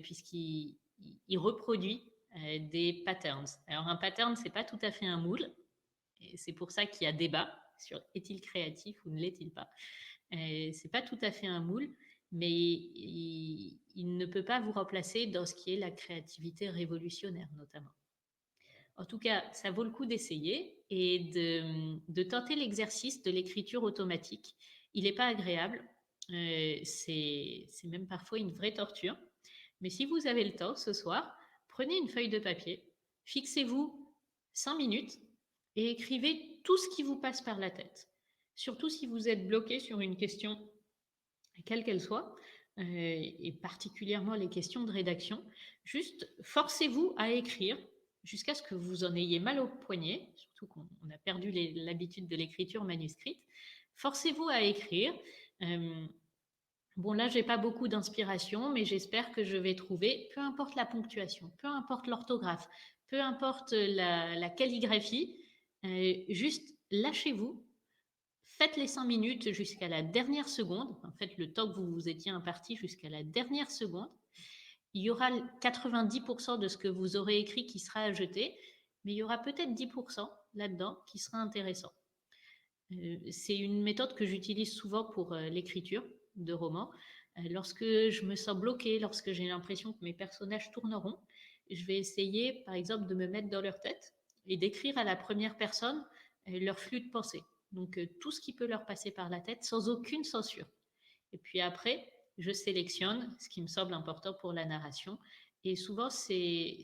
puisqu'il reproduit des patterns. Alors un pattern, ce n'est pas tout à fait un moule, et c'est pour ça qu'il y a débat sur est-il créatif ou ne l'est-il pas. Ce n'est pas tout à fait un moule, mais il ne peut pas vous remplacer dans ce qui est la créativité révolutionnaire notamment. En tout cas, ça vaut le coup d'essayer et de tenter l'exercice de l'écriture automatique. Il n'est pas agréable, c'est même parfois une vraie torture. Mais si vous avez le temps ce soir, prenez une feuille de papier, fixez-vous 5 minutes et écrivez tout ce qui vous passe par la tête. Surtout si vous êtes bloqué sur une question, quelle qu'elle soit, et particulièrement les questions de rédaction. Juste forcez-vous à écrire jusqu'à ce que vous en ayez mal au poignet, surtout qu'on a perdu l'habitude de l'écriture manuscrite. Forcez-vous à écrire. Bon, là, j'ai pas beaucoup d'inspiration, mais j'espère que je vais trouver, peu importe la ponctuation, peu importe l'orthographe, peu importe la calligraphie, juste lâchez-vous, faites les 5 minutes jusqu'à la dernière seconde, en fait, le temps que vous vous étiez imparti jusqu'à la dernière seconde. Il y aura 90% de ce que vous aurez écrit qui sera ajouté, mais il y aura peut-être 10% là-dedans qui sera intéressant. C'est une méthode que j'utilise souvent pour l'écriture de romans. Lorsque je me sens bloquée, lorsque j'ai l'impression que mes personnages tournent rond, je vais essayer, par exemple, de me mettre dans leur tête et d'écrire à la première personne leur flux de pensée. Donc, tout ce qui peut leur passer par la tête sans aucune censure. Et puis après, je sélectionne ce qui me semble important pour la narration. Et souvent, c'est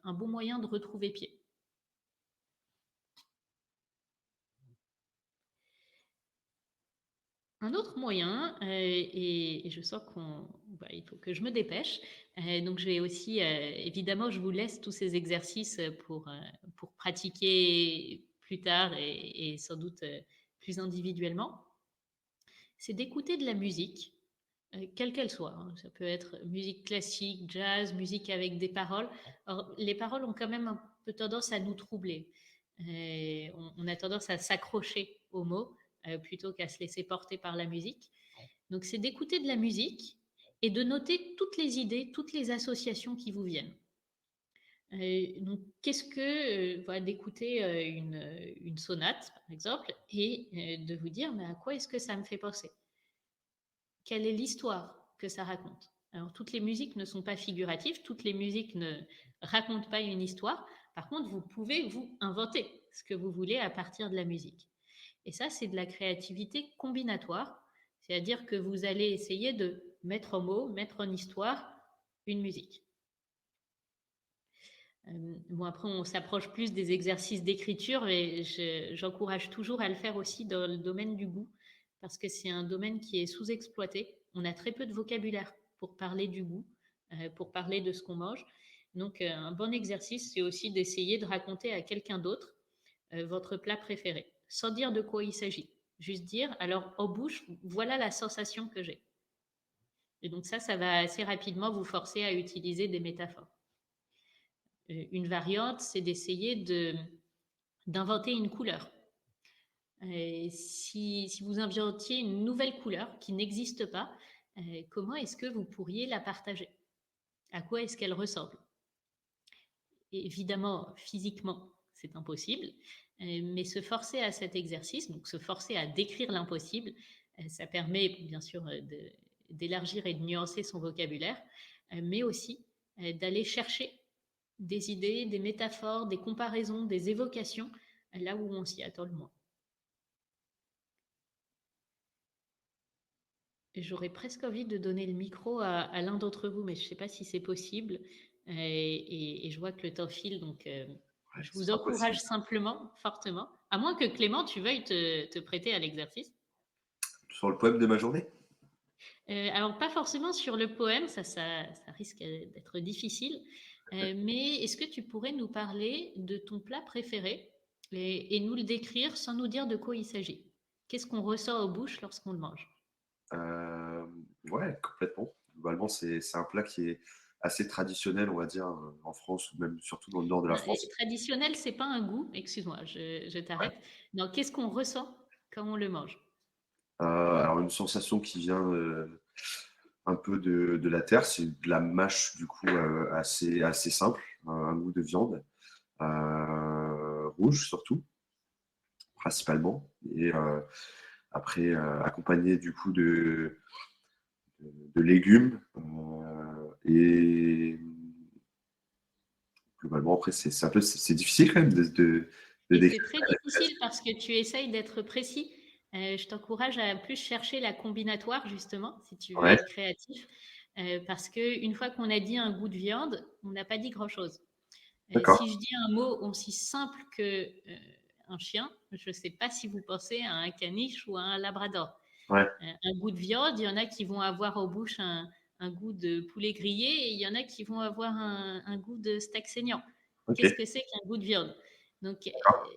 un bon moyen de retrouver pied. Un autre moyen, et je sens il faut que je me dépêche. Donc, je vais aussi, évidemment, je vous laisse tous ces exercices pour pratiquer plus tard et sans doute plus individuellement. C'est d'écouter de la musique, quelle qu'elle soit, hein. Ça peut être musique classique, jazz, musique avec des paroles. Alors, les paroles ont quand même un peu tendance à nous troubler. On a tendance à s'accrocher aux mots plutôt qu'à se laisser porter par la musique. Donc, c'est d'écouter de la musique et de noter toutes les idées, toutes les associations qui vous viennent. Donc, qu'est-ce que, voilà, d'écouter une sonate, par exemple, et de vous dire, mais à quoi est-ce que ça me fait penser? Quelle est l'histoire que ça raconte? Alors, toutes les musiques ne sont pas figuratives, toutes les musiques ne racontent pas une histoire. Par contre, vous pouvez vous inventer ce que vous voulez à partir de la musique. Et ça, c'est de la créativité combinatoire, c'est-à-dire que vous allez essayer de mettre en mots, mettre en histoire une musique. Bon, après, on s'approche plus des exercices d'écriture et j'encourage toujours à le faire aussi dans le domaine du goût, parce que c'est un domaine qui est sous-exploité. On a très peu de vocabulaire pour parler du goût, pour parler de ce qu'on mange. Donc, un bon exercice, c'est aussi d'essayer de raconter à quelqu'un d'autre votre plat préféré, sans dire de quoi il s'agit. Juste dire, alors en bouche, voilà la sensation que j'ai. Et donc ça va assez rapidement vous forcer à utiliser des métaphores. Une variante, c'est d'essayer d'inventer une couleur. Si vous inventiez une nouvelle couleur qui n'existe pas, comment est-ce que vous pourriez la partager? À quoi est-ce qu'elle ressemble? Et évidemment, physiquement, c'est impossible, mais se forcer à cet exercice, donc se forcer à décrire l'impossible, ça permet bien sûr d'élargir et de nuancer son vocabulaire, mais aussi d'aller chercher des idées, des métaphores, des comparaisons, des évocations, là où on s'y attend le moins. J'aurais presque envie de donner le micro à l'un d'entre vous, mais je ne sais pas si c'est possible. Et je vois que le temps file, donc Ouais, je c'est vous pas possible. encourage simplement, fortement, à moins que Clément, tu veuilles te prêter à l'exercice. Sur le poème de ma journée? Alors, pas forcément sur le poème, ça risque d'être difficile, mais est-ce que tu pourrais nous parler de ton plat préféré et nous le décrire sans nous dire de quoi il s'agit? Qu'est-ce qu'on ressent aux bouches lorsqu'on le mange? Euh, ouais, complètement. Globalement, c'est un plat qui est assez traditionnel, on va dire, en France ou même surtout dans le nord de la France. Traditionnel, c'est pas un goût, excuse-moi, je Ouais. t'arrête. Non, qu'est-ce qu'on ressent quand on le mange? Alors, une sensation qui vient un peu de la terre, c'est de la mâche, du coup, assez simple, un goût de viande, rouge surtout, principalement. Et après, accompagné du coup de légumes. Et globalement, après, c'est difficile quand même de Et c'est décrire très ça. difficile parce que tu essayes d'être précis. Je t'encourage à plus chercher la combinatoire, justement, si tu veux Ouais, être créatif. Parce qu'une fois qu'on a dit un goût de viande, on n'a pas dit grand-chose. d'accord. Si je dis un mot aussi simple que un chien, je ne sais pas si vous pensez à un caniche ou à un labrador. Ouais, Un goût de viande, il y en a qui vont avoir aux bouches un goût de poulet grillé et il y en a qui vont avoir un goût de steak saignant. ok, Qu'est-ce que c'est qu'un goût de viande? Donc, d'accord.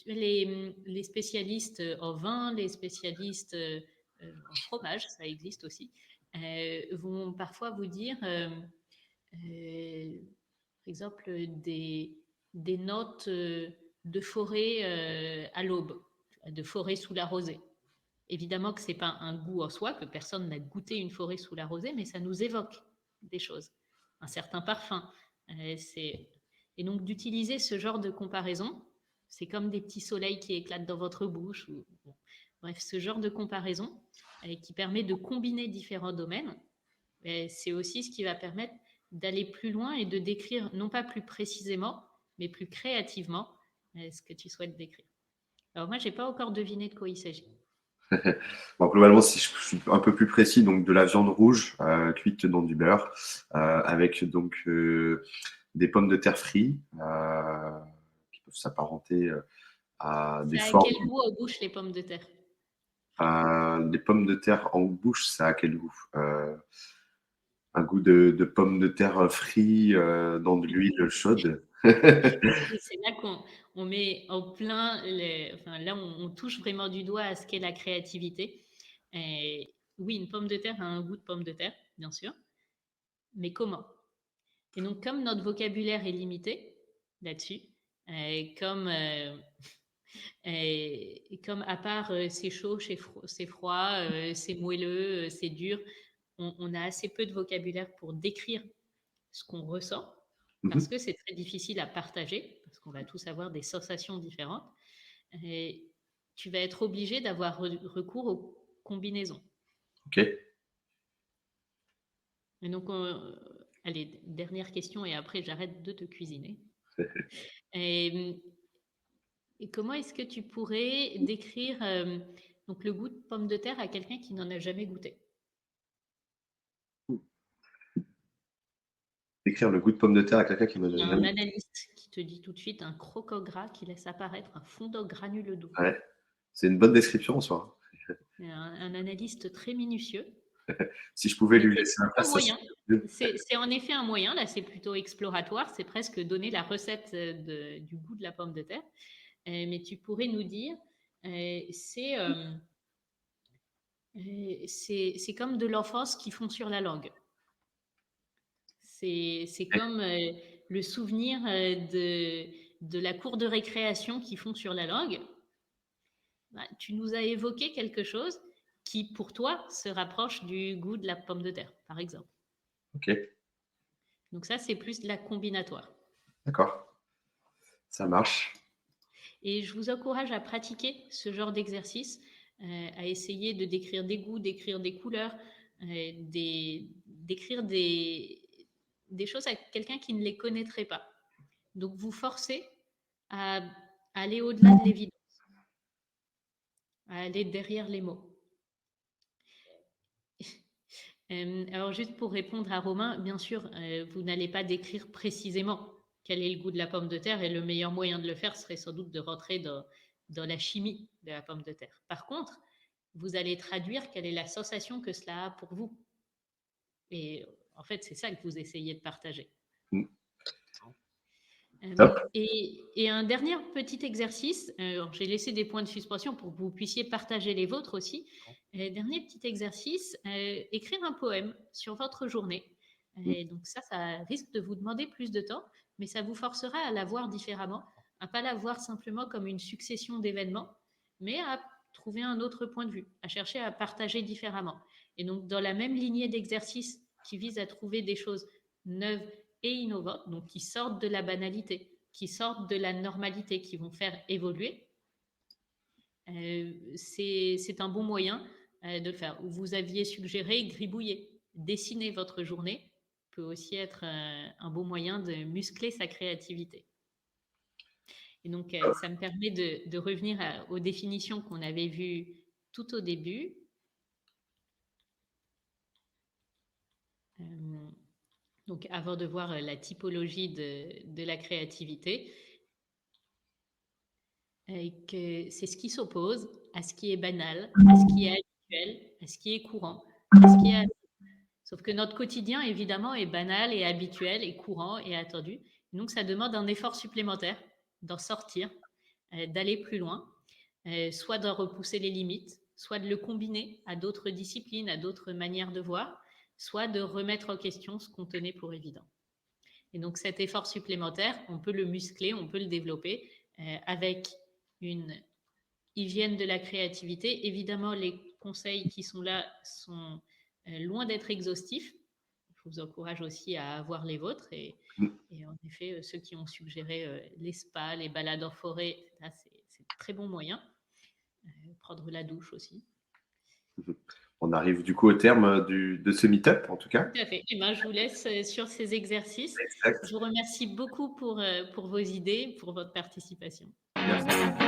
les spécialistes en vin, les spécialistes en fromage, ça existe aussi, vont parfois vous dire, par exemple, des notes de forêt à l'aube, de forêt sous la rosée. Évidemment que ce n'est pas un goût en soi, que personne n'a goûté une forêt sous la rosée, mais ça nous évoque des choses, un certain parfum. Et donc d'utiliser ce genre de comparaison, c'est comme des petits soleils qui éclatent dans votre bouche. Bon. Bref, ce genre de comparaison qui permet de combiner différents domaines, c'est aussi ce qui va permettre d'aller plus loin et de décrire, non pas plus précisément, mais plus créativement, ce que tu souhaites décrire. Alors moi, je n'ai pas encore deviné de quoi il s'agit. Bon, globalement, si je suis un peu plus précis, donc de la viande rouge cuite dans du beurre, avec donc des pommes de terre frites qui peuvent s'apparenter à des Ça a formes. quel goût en bouche, les pommes de terre? Les pommes de terre en bouche, ça a quel goût? Un goût de pommes de terre frites dans de l'huile chaude. Et c'est là qu'on met en plein, enfin, là on touche vraiment du doigt à ce qu'est la créativité. Et oui, une pomme de terre a un goût de pomme de terre, bien sûr, mais comment? Et donc, comme notre vocabulaire est limité là-dessus, comme, et comme à part c'est chaud, c'est froid, c'est moelleux, c'est dur, on a assez peu de vocabulaire pour décrire ce qu'on ressent, parce Mhm. que c'est très difficile à partager, parce qu'on va tous avoir des sensations différentes. Et tu vas être obligé d'avoir recours aux combinaisons. Ok. Et donc, allez, dernière question et après j'arrête de te cuisiner. Et, et comment est-ce que tu pourrais décrire donc le goût de pomme de terre à quelqu'un qui n'en a jamais goûté? Décrire le goût de pomme de terre à quelqu'un qui ne Il y l'a a un jamais. analyste qui te dit tout de suite un crocogras qui laisse apparaître un fondant granuleux doux. Ouais. C'est une bonne description en soi. Un analyste très minutieux. Si je pouvais Mais lui c'est laisser un un place, ça moyen. serait mieux. C'est en effet un moyen. Là, c'est plutôt exploratoire. C'est presque donner la recette du goût de la pomme de terre. Mais tu pourrais nous dire, euh, c'est euh, c'est comme de l'enfance qui fond sur la langue. C'est comme le souvenir de la cour de récréation qui fond sur la langue. Bah, tu nous as évoqué quelque chose qui, pour toi, se rapproche du goût de la pomme de terre, par exemple. Ok, Donc ça, c'est plus de la combinatoire. d'accord. Ça marche. Et je vous encourage à pratiquer ce genre d'exercice, à essayer de décrire des goûts, d'écrire des couleurs, d'écrire des choses à quelqu'un qui ne les connaîtrait pas. Donc vous forcez à aller au-delà de l'évidence, à aller derrière les mots. Alors juste pour répondre à Romain, bien sûr, vous n'allez pas décrire précisément quel est le goût de la pomme de terre et le meilleur moyen de le faire serait sans doute de rentrer dans la chimie de la pomme de terre. Par contre, vous allez traduire quelle est la sensation que cela a pour vous. Et en fait, c'est ça que vous essayez de partager. Mm. Top. Et un dernier petit exercice, j'ai laissé des points de suspension pour que vous puissiez partager les vôtres aussi. Dernier petit exercice, écrire un poème sur votre journée. Mm. Donc ça risque de vous demander plus de temps, mais ça vous forcera à la voir différemment, à pas la voir simplement comme une succession d'événements, mais à trouver un autre point de vue, à chercher à partager différemment. Et donc dans la même lignée d'exercices qui vise à trouver des choses neuves et innovantes, donc qui sortent de la banalité, qui sortent de la normalité, qui vont faire évoluer, c'est un bon moyen de le faire. Vous aviez suggéré gribouiller, dessiner votre journée peut aussi être un bon moyen de muscler sa créativité. Et donc, ça me permet de revenir aux définitions qu'on avait vues tout au début. Donc, avant de voir la typologie de la créativité, que c'est ce qui s'oppose à ce qui est banal, à ce qui est habituel, à ce qui est courant, à ce qui est... Sauf que notre quotidien, évidemment, est banal et habituel et courant et attendu. Donc, ça demande un effort supplémentaire d'en sortir, d'aller plus loin, soit d'en repousser les limites, soit de le combiner à d'autres disciplines, à d'autres manières de voir, soit de remettre en question ce qu'on tenait pour évident. Et donc, cet effort supplémentaire, on peut le muscler, on peut le développer avec une hygiène de la créativité. Évidemment, les conseils qui sont là sont loin d'être exhaustifs. Je vous encourage aussi à avoir les vôtres. Et en effet, ceux qui ont suggéré les spas, les balades en forêt, là, c'est très bon moyen. Prendre la douche aussi. On arrive du coup au terme de ce meet-up, en tout cas. Tout à fait. Et ben, je vous laisse sur ces exercices. Exact. Je vous remercie beaucoup pour vos idées, pour votre participation. Merci.